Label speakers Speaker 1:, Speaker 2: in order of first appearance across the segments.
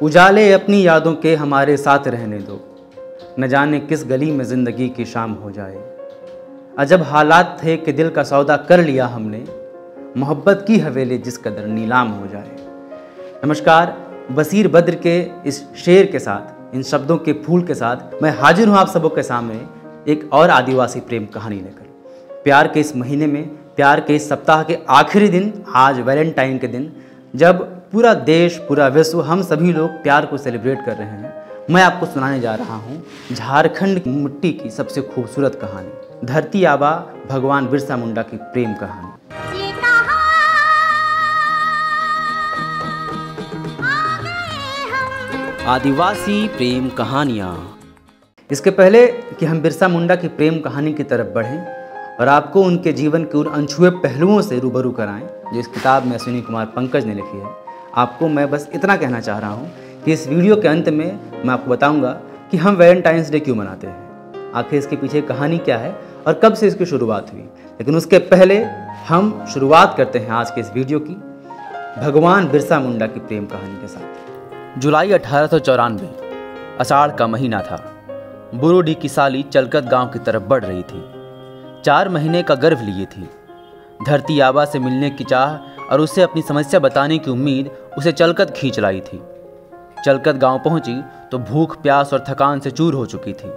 Speaker 1: उजाले अपनी यादों के हमारे साथ रहने दो, न जाने किस गली में ज़िंदगी की शाम हो जाए। अजब हालात थे कि दिल का सौदा कर लिया हमने, मोहब्बत की हवेली जिस कदर नीलाम हो जाए। नमस्कार, बसीर बद्र के इस शेर के साथ, इन शब्दों के फूल के साथ मैं हाजिर हूँ आप सबों के सामने एक और आदिवासी प्रेम कहानी लेकर। प्यार के इस महीने में, प्यार के इस सप्ताह के आखिरी दिन, आज वैलेंटाइन के दिन, जब पूरा देश, पूरा विश्व, हम सभी लोग प्यार को सेलिब्रेट कर रहे हैं, मैं आपको सुनाने जा रहा हूँ झारखंड की मिट्टी की सबसे खूबसूरत कहानी, धरती आबा भगवान बिरसा मुंडा की प्रेम कहानी। आदिवासी प्रेम कहानियाँ। इसके पहले कि हम बिरसा मुंडा की प्रेम कहानी की तरफ बढ़ें और आपको उनके जीवन के उन अनछुए पहलुओं से रूबरू कराएं जो इस किताब में अश्विनी कुमार पंकज ने लिखी है, आपको मैं बस इतना कहना चाह रहा हूँ कि इस वीडियो के अंत में मैं आपको बताऊँगा कि हम वैलेंटाइंस डे क्यों मनाते हैं, आखिर इसके पीछे कहानी क्या है और कब से इसकी शुरुआत हुई। लेकिन उसके पहले हम शुरुआत करते हैं आज के इस वीडियो की भगवान बिरसा मुंडा की प्रेम कहानी के साथ। जुलाई 1894, आषाढ़ का महीना था। बुरुडी की साली चलकत गांव की तरफ बढ़ रही थी। 4 महीने का गर्भ लिए थी। धरती आबा से मिलने की चाह और उसे अपनी समस्या बताने की उम्मीद उसे चलकत खींच लाई थी। चलकत गांव पहुंची तो भूख, प्यास और थकान से चूर हो चुकी थी।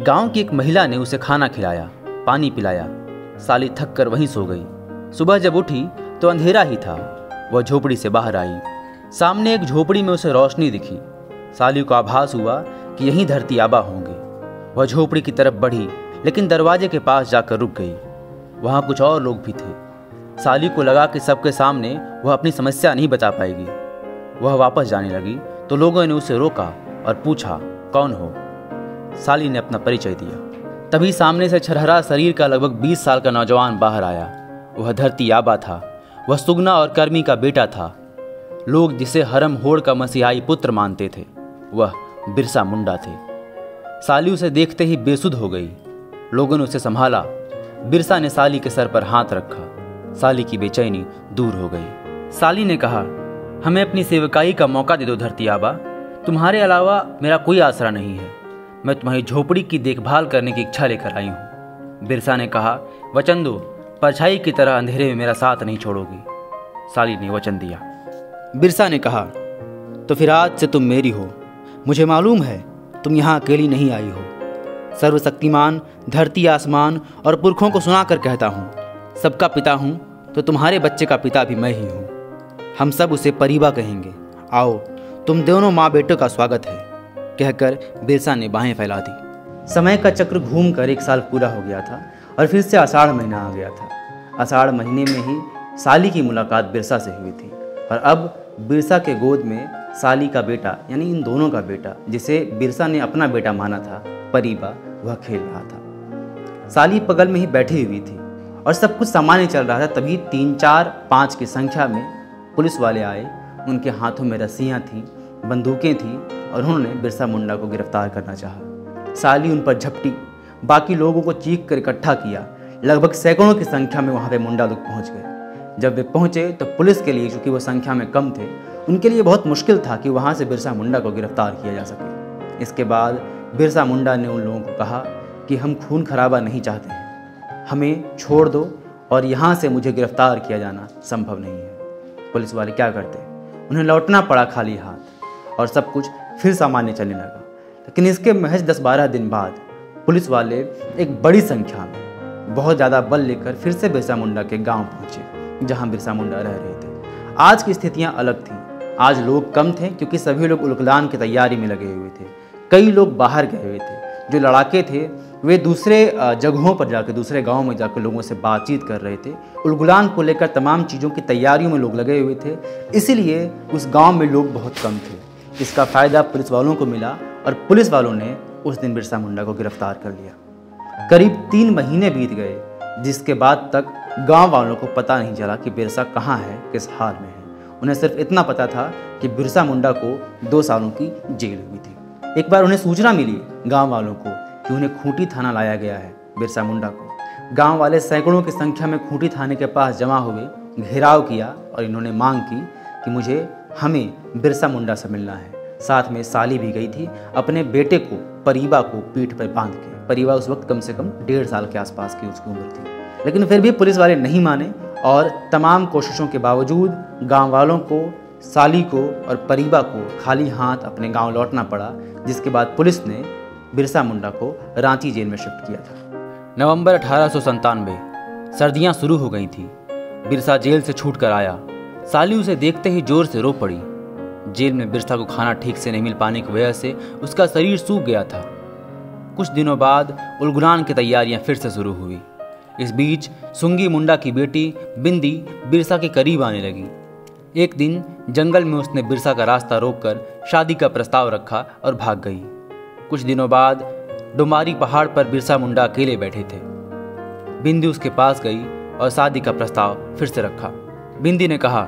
Speaker 1: गांव की एक महिला ने उसे खाना खिलाया, पानी पिलाया। साली थक कर वहीं सो गई। सुबह जब उठी तो अंधेरा ही था। वह झोपड़ी से बाहर आई। सामने एक झोपड़ी में उसे रोशनी दिखी। साली को आभास हुआ कि यहीं धरती आबा होंगे। वह झोपड़ी की तरफ बढ़ी, लेकिन दरवाजे के पास जाकर रुक गई। वहाँ कुछ और लोग भी थे। साली को लगा कि सबके सामने वह अपनी समस्या नहीं बता पाएगी। वह वापस जाने लगी तो लोगों ने उसे रोका और पूछा, कौन हो? साली ने अपना परिचय दिया। तभी सामने से छरहरा शरीर का लगभग 20 साल का नौजवान बाहर आया। वह धरती आबा था। वह सुगना और कर्मी का बेटा था। लोग जिसे हरम होड़ का मसीहाई पुत्र मानते थे, वह बिरसा मुंडा थे। साली उसे देखते ही बेसुध हो गई। लोगों ने उसे संभाला। बिरसा ने साली के सर पर हाथ रखा। साली की बेचैनी दूर हो गई। साली ने कहा, हमें अपनी सेवकाई का मौका दे दो धरती आबा। तुम्हारे अलावा मेरा कोई आसरा नहीं है। मैं तुम्हारी झोपड़ी की देखभाल करने की इच्छा लेकर आई हूँ। बिरसा ने कहा, वचन दो, परछाई की तरह अंधेरे में मेरा साथ नहीं छोड़ोगी। साली ने वचन दिया। बिरसा ने कहा, तो फिर आज से तुम मेरी हो। मुझे मालूम है तुम यहाँ अकेली नहीं आई हो। सर्वशक्तिमान, धरती आसमान और पुरखों को सुनाकर कहता हूँ, सबका पिता हूँ तो तुम्हारे बच्चे का पिता भी मैं ही हूँ। हम सब उसे परीबा कहेंगे। आओ, तुम दोनों माँ बेटों का स्वागत है। कहकर बिरसा ने बाहें फैला दी। समय का चक्र घूमकर 1 साल पूरा हो गया था और फिर से आषाढ़ महीना आ गया था। आषाढ़ महीने में ही साली की मुलाकात बिरसा से हुई थी और अब बिरसा के गोद में साली का बेटा, यानी इन दोनों का बेटा, जिसे बिरसा ने अपना बेटा माना था, परीबा, वह खेल रहा था। साली बगल में ही बैठी हुई थी और सब कुछ सामान्य चल रहा था। तभी 3, 4, 5 की संख्या में पुलिस वाले आए। उनके हाथों में रस्सियाँ थीं, बंदूकें थीं और उन्होंने बिरसा मुंडा को गिरफ्तार करना चाहा। साली उन पर झपटी। बाकी लोगों को चीख कर इकट्ठा किया। लगभग सैकड़ों की संख्या में वहाँ पे मुंडा लोग पहुँच गए। जब वे पहुँचे तो पुलिस के लिए, चूँकि वो संख्या में कम थे, उनके लिए बहुत मुश्किल था कि वहाँ से बिरसा मुंडा को गिरफ्तार किया जा सके। इसके बाद बिरसा मुंडा ने उन लोगों को कहा कि हम खून खराबा नहीं चाहते हैं, हमें छोड़ दो और यहाँ से मुझे गिरफ्तार किया जाना संभव नहीं है। पुलिस वाले क्या करते, उन्हें लौटना पड़ा खाली हाथ और सब कुछ फिर सामान्य चलने लगा। लेकिन इसके महज 10-12 दिन बाद पुलिस वाले एक बड़ी संख्या में, बहुत ज़्यादा बल लेकर फिर से बिरसा मुंडा के गाँव पहुँचे जहाँ बिरसा मुंडा रह रहे थे। आज की स्थितियाँ अलग थीं। आज लोग कम थे क्योंकि सभी लोग उलगलान की तैयारी में लगे हुए थे। कई लोग बाहर गए हुए थे। जो लड़ाके थे वे दूसरे जगहों पर जाकर, दूसरे गांव में जाकर लोगों से बातचीत कर रहे थे। उलगुलान को लेकर तमाम चीज़ों की तैयारियों में लोग लगे हुए थे। इसीलिए उस गांव में लोग बहुत कम थे। इसका फ़ायदा पुलिस वालों को मिला और पुलिस वालों ने उस दिन बिरसा मुंडा को गिरफ्तार कर लिया। करीब 3 महीने बीत गए, जिसके बाद तक गाँव वालों को पता नहीं चला कि बिरसा कहाँ है, किस हाल में है। उन्हें सिर्फ इतना पता था कि बिरसा मुंडा को 2 सालों की जेल हुई थी। एक बार उन्हें सूचना मिली गांव वालों को कि उन्हें खूंटी थाना लाया गया है बिरसा मुंडा को। गांव वाले सैकड़ों की संख्या में खूंटी थाने के पास जमा हुए, घेराव किया और इन्होंने मांग की कि हमें बिरसा मुंडा से मिलना है। साथ में साली भी गई थी अपने बेटे को, परीबा को पीठ पर बांध के। परीबा उस वक्त कम से कम 1.5 साल के आसपास की उसकी उम्र थी। लेकिन फिर भी पुलिस वाले नहीं माने और तमाम कोशिशों के बावजूद गांव वालों को, साली को और परीबा को खाली हाथ अपने गांव लौटना पड़ा, जिसके बाद पुलिस ने बिरसा मुंडा को रांची जेल में शिफ्ट किया था। नवंबर 1897, सर्दियां शुरू हो गई थी। बिरसा जेल से छूट कर आया। साली उसे देखते ही जोर से रो पड़ी। जेल में बिरसा को खाना ठीक से नहीं मिल पाने की वजह से उसका शरीर सूख गया था। कुछ दिनों बाद उलगुलान की तैयारियां फिर से शुरू हुई। इस बीच सुंगी मुंडा की बेटी बिंदी बिरसा के करीब आने लगी। एक दिन जंगल में उसने बिरसा का रास्ता रोककर शादी का प्रस्ताव रखा और भाग गई। कुछ दिनों बाद डुमारी पहाड़ पर बिरसा मुंडा अकेले बैठे थे। बिंदी उसके पास गई और शादी का प्रस्ताव फिर से रखा। बिंदी ने कहा,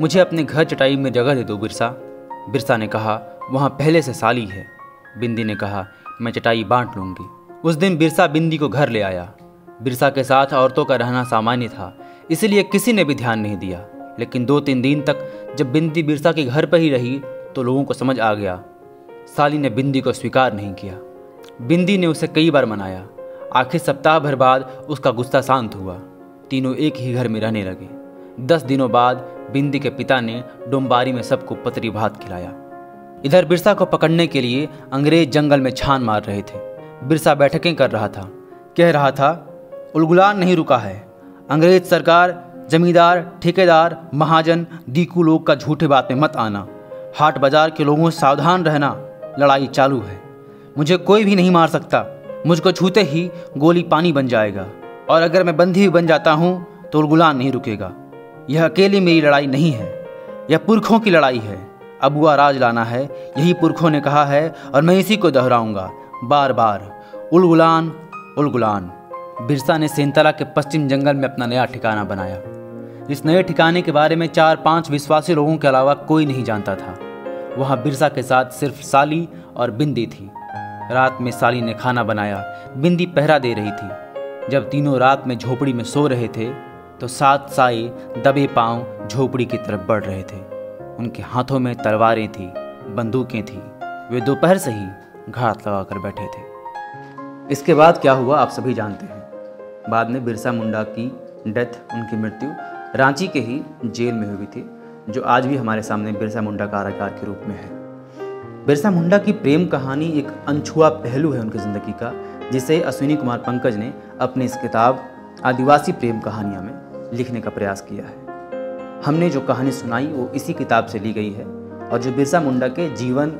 Speaker 1: मुझे अपने घर चटाई में जगह दे दो बिरसा। बिरसा ने कहा, वहाँ पहले से साली है। बिंदी ने कहा, मैं चटाई बांट लूँगी। उस दिन बिरसा बिंदी को घर ले आया। बिरसा के साथ औरतों का रहना सामान्य था, इसलिए किसी ने भी ध्यान नहीं दिया। लेकिन 2-3 दिन तक जब बिंदी बिरसा के घर पर ही रही तो लोगों को समझ आ गया। साली ने बिंदी को स्वीकार नहीं किया। बिंदी ने उसे कई बार मनाया। आखिर सप्ताह भर बाद उसका गुस्सा शांत हुआ। तीनों एक ही घर में रहने लगे। 10 दिनों बाद बिंदी के पिता ने डुम्बारी में सबको पतरी भात खिलाया। इधर बिरसा को पकड़ने के लिए अंग्रेज जंगल में छान मार रहे थे। बिरसा बैठकें कर रहा था, कह रहा था, उलगुलान नहीं रुका है। अंग्रेज सरकार, जमींदार, ठेकेदार, महाजन, दीकू लोग का झूठे बात में मत आना। हाट बाजार के लोगों से सावधान रहना, लड़ाई चालू है। मुझे कोई भी नहीं मार सकता। मुझको छूते ही गोली पानी बन जाएगा, और अगर मैं बंदी भी बन जाता हूँ तो उलगुलान नहीं रुकेगा। यह अकेली मेरी लड़ाई नहीं है, यह पुरखों की लड़ाई है। अबुआ राज लाना है, यही पुरखों ने कहा है और मैं इसी को दोहराऊंगा बार बार, उलगुलान उलगुलान। बिरसा ने सेंतरा के पश्चिम जंगल में अपना नया ठिकाना बनाया। इस नए ठिकाने के बारे में 4-5 विश्वासी लोगों के अलावा कोई नहीं जानता था। वहाँ बिरसा के साथ सिर्फ साली और बिंदी थी। रात में साली ने खाना बनाया, बिंदी पहरा दे रही थी। जब तीनों रात में झोपड़ी में सो रहे थे तो 7 साए दबे पांव झोपड़ी की तरफ बढ़ रहे थे। उनके हाथों में तलवारें थी, बंदूकें थी। वे दोपहर से ही घात लगा कर बैठे थे। इसके बाद क्या हुआ आप सभी जानते हैं। बाद में बिरसा मुंडा की डेथ, उनकी मृत्यु रांची के ही जेल में हुई थी, जो आज भी हमारे सामने बिरसा मुंडा कारागार के रूप में है। बिरसा मुंडा की प्रेम कहानी एक अनछुआ पहलू है उनकी ज़िंदगी का, जिसे अश्विनी कुमार पंकज ने अपनी इस किताब आदिवासी प्रेम कहानियाँ में लिखने का प्रयास किया है। हमने जो कहानी सुनाई वो इसी किताब से ली गई है और जो बिरसा मुंडा के जीवन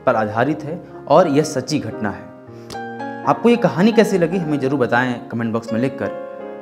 Speaker 1: पर आधारित है और यह सच्ची घटना है। आपको ये कहानी कैसी लगी हमें ज़रूर बताएं कमेंट बॉक्स में लिखकर।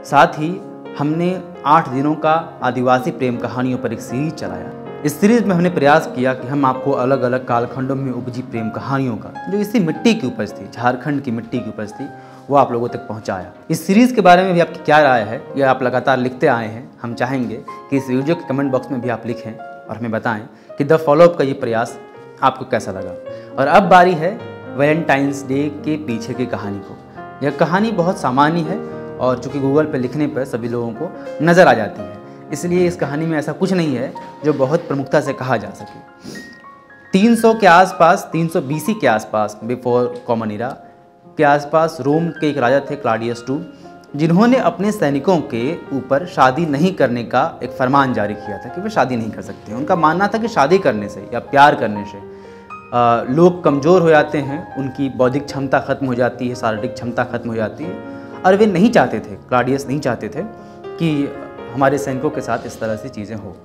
Speaker 1: साथ ही हमने 8 दिनों का आदिवासी प्रेम कहानियों पर एक सीरीज चलाया। इस सीरीज में हमने प्रयास किया कि हम आपको अलग अलग कालखंडों में उपजी प्रेम कहानियों का, जो इसी मिट्टी की उपज थी, झारखंड की मिट्टी की उपज थी, वो आप लोगों तक पहुंचाया। इस सीरीज़ के बारे में भी आपकी क्या राय है, यह आप लगातार लिखते आए हैं। हम चाहेंगे कि इस वीडियो के कमेंट बॉक्स में भी आप लिखें और हमें बताएं कि द फॉलोअप का ये प्रयास आपको कैसा लगा। और अब बारी है वैलेंटाइंस डे के पीछे की कहानी को। यह कहानी बहुत सामान्य है और चूँकि गूगल पर लिखने पर सभी लोगों को नज़र आ जाती है, इसलिए इस कहानी में ऐसा कुछ नहीं है जो बहुत प्रमुखता से कहा जा सके। 300 के आसपास, 300 BC के आसपास, बिफोर कॉमन इरा के आसपास रोम के एक राजा थे क्लाउडियस II, जिन्होंने अपने सैनिकों के ऊपर शादी नहीं करने का एक फरमान जारी किया था कि वे शादी नहीं कर सकते। उनका मानना था कि शादी करने से या प्यार करने से लोग कमज़ोर हो जाते हैं, उनकी बौद्धिक क्षमता खत्म हो जाती है, शारीरिक क्षमता खत्म हो जाती है, और वे नहीं चाहते थे, क्लाउडियस नहीं चाहते थे कि हमारे सैनिकों के साथ इस तरह से चीज़ें हो।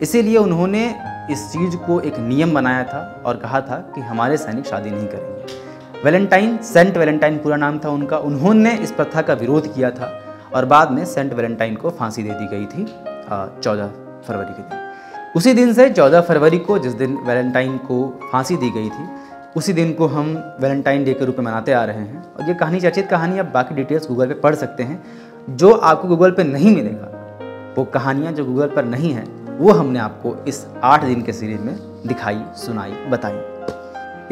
Speaker 1: इसीलिए उन्होंने इस चीज़ को एक नियम बनाया था और कहा था कि हमारे सैनिक शादी नहीं करेंगे। वैलेंटाइन, सेंट वैलेंटाइन पूरा नाम था उनका, उन्होंने इस प्रथा का विरोध किया था और बाद में सेंट वैलेंटाइन को फांसी दे दी गई थी 14 फरवरी के दिन। उसी दिन से 14 फरवरी को, जिस दिन वैलेंटाइन को फांसी दी गई थी, उसी दिन को हम वैलेंटाइन डे के रूप में मनाते आ रहे हैं। और ये कहानी, चर्चित कहानी, आप बाकी डिटेल्स गूगल पे पढ़ सकते हैं। जो आपको गूगल पे नहीं मिलेगा, वो कहानियाँ जो गूगल पर नहीं हैं, वो हमने आपको इस 8 दिन के सीरीज़ में दिखाई, सुनाई, बताई।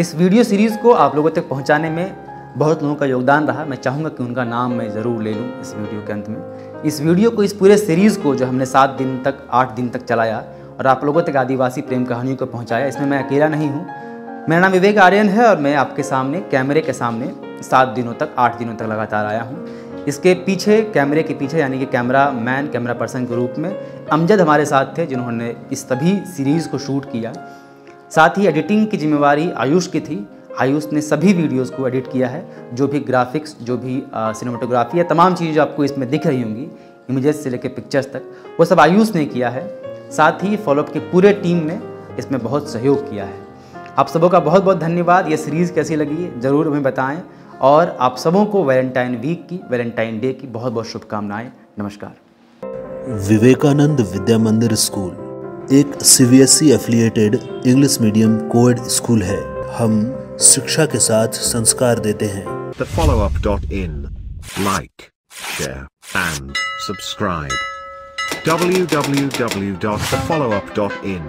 Speaker 1: इस वीडियो सीरीज़ को आप लोगों तक पहुंचाने में बहुत लोगों का योगदान रहा। मैं चाहूँगा कि उनका नाम मैं ज़रूर ले लूँ इस वीडियो के अंत में। इस वीडियो को, इस पूरे सीरीज़ को जो हमने 7 दिन तक, 8 दिन तक चलाया और आप लोगों तक आदिवासी प्रेम कहानियों को पहुँचाया, इसमें मैं अकेला नहीं हूँ। मेरा नाम विवेक आर्यन है और मैं आपके सामने कैमरे के सामने 7 दिनों तक 8 दिनों तक लगातार आया हूँ। इसके पीछे, कैमरे के पीछे यानी कि कैमरा मैन, कैमरा पर्सन के रूप में अमजद हमारे साथ थे, जिन्होंने इस सभी सीरीज़ को शूट किया। साथ ही एडिटिंग की जिम्मेवारी आयुष की थी। आयुष ने सभी वीडियोस को एडिट किया है। जो भी ग्राफिक्स, जो भी सिनेमेटोग्राफी या तमाम चीज़ें जो आपको इसमें दिख रही होंगी, इमेजेस से लेकर पिक्चर्स तक, वो सब आयुष ने किया है। साथ ही फॉलोअप की पूरे टीम ने इसमें बहुत सहयोग किया है। आप सबों का बहुत बहुत धन्यवाद। ये सीरीज़ कैसी लगी ज़रूर हमें बताएं और आप सबों को वैलेंटाइन वीक की, वैलेंटाइन डे की बहुत बहुत शुभकामनाएं। नमस्कार।
Speaker 2: विवेकानंद विद्या मंदिर स्कूल एक CBSE affiliated English medium coed school है। हम शिक्षा के साथ संस्कार देते हैं।
Speaker 3: TheFollowUp.in. Like, share and subscribe. www.thefollowup.in